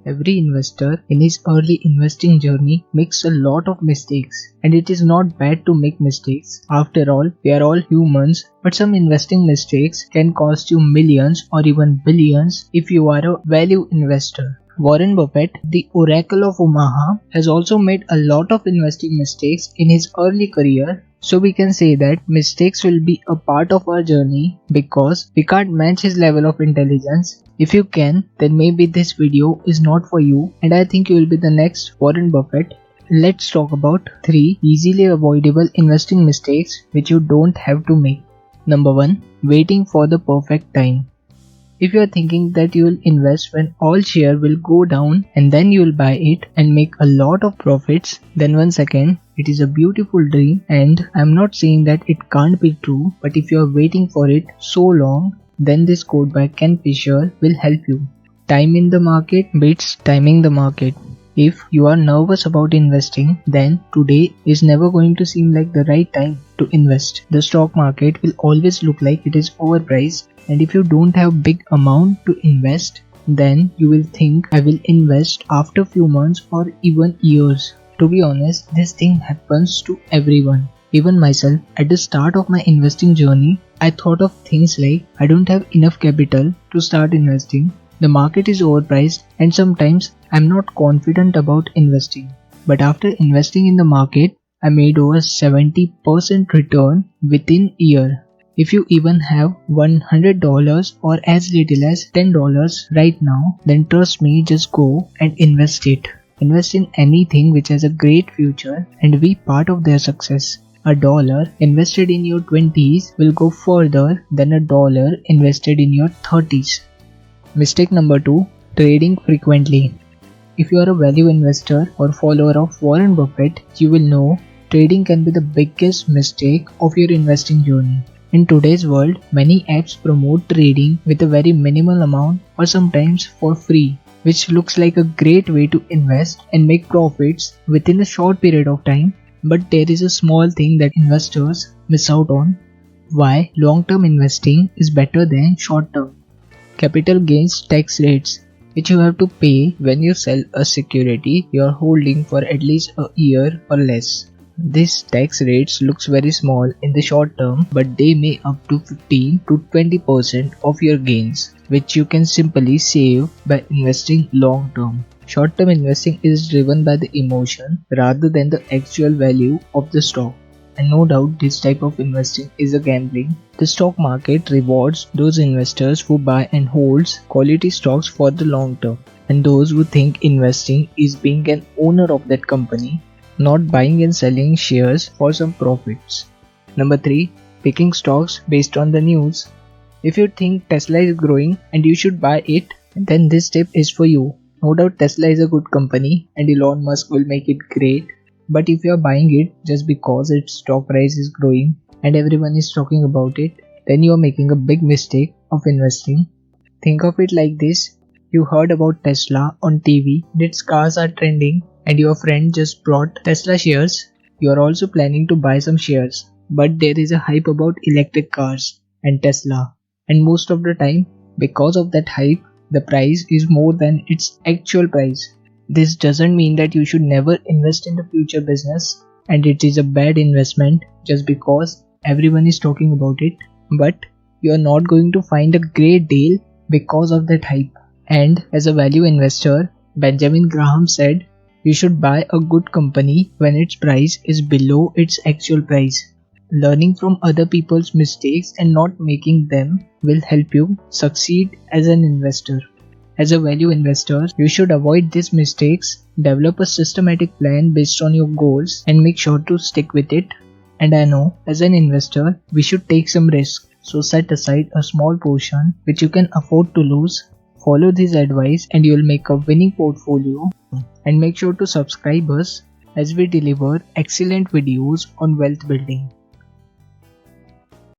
Every investor in his early investing journey makes a lot of mistakes, and it is not bad to make mistakes. After all, we are all humans, but some investing mistakes can cost you millions or even billions if you are a value investor. Warren Buffett, the Oracle of Omaha, has also made a lot of investing mistakes in his early career. So we can say that mistakes will be a part of our journey because we can't match his level of intelligence. If you can, then maybe this video is not for you, and I think you will be the next Warren Buffett. Let's talk about 3 easily avoidable investing mistakes which you don't have to make. Number 1. Waiting for the perfect time. If you are thinking that you will invest when all share will go down and then you will buy it and make a lot of profits, then once again, it is a beautiful dream, and I am not saying that it can't be true, but if you are waiting for it so long, then this quote by Ken Fisher will help you. Time in the market beats timing the market. If you are nervous about investing, then today is never going to seem like the right time to invest. The stock market will always look like it is overpriced, and if you don't have big amount to invest, then you will think I will invest after few months or even years. To be honest, this thing happens to everyone. Even myself, at the start of my investing journey, I thought of things like I don't have enough capital to start investing, the market is overpriced, and sometimes I'm not confident about investing. But after investing in the market, I made over 70% return within a year. If you even have $100 or as little as $10 right now, then trust me, just go and invest it. Invest in anything which has a great future and be part of their success. A dollar invested in your 20s will go further than a dollar invested in your 30s. Mistake number 2. Trading frequently. If you are a value investor or follower of Warren Buffett, you will know trading can be the biggest mistake of your investing journey. In today's world, many apps promote trading with a very minimal amount or sometimes for free, which looks like a great way to invest and make profits within a short period of time. But there is a small thing that investors miss out on: why long-term investing is better than short-term. Capital gains tax rates, which you have to pay when you sell a security you are holding for at least a year or less. This tax rates looks very small in the short term, but they may up to 15 to 20% of your gains, which you can simply save by investing long term. Short term investing is driven by the emotion rather than the actual value of the stock. And no doubt this type of investing is a gambling. The stock market rewards those investors who buy and holds quality stocks for the long term, and those who think investing is being an owner of that company, not buying and selling shares for some profits. Number 3. Picking stocks based on the news. If you think Tesla is growing and you should buy it, then this tip is for you. No doubt Tesla is a good company and Elon Musk will make it great. But if you are buying it just because its stock price is growing and everyone is talking about it, then you are making a big mistake of investing. Think of it like this. You heard about Tesla on TV, and its cars are trending, and your friend just bought Tesla shares. You are also planning to buy some shares, but there is a hype about electric cars and Tesla, and most of the time, because of that hype, the price is more than its actual price. This doesn't mean that you should never invest in the future business and it is a bad investment just because everyone is talking about it, but you are not going to find a great deal because of that hype. And as a value investor, Benjamin Graham said, you should buy a good company when its price is below its actual price. Learning from other people's mistakes and not making them will help you succeed as an investor. As a value investor, you should avoid these mistakes, develop a systematic plan based on your goals, and make sure to stick with it. And I know, as an investor, we should take some risk. So set aside a small portion which you can afford to lose. Follow this advice and you will make a winning portfolio. And make sure to subscribe us as we deliver excellent videos on wealth building.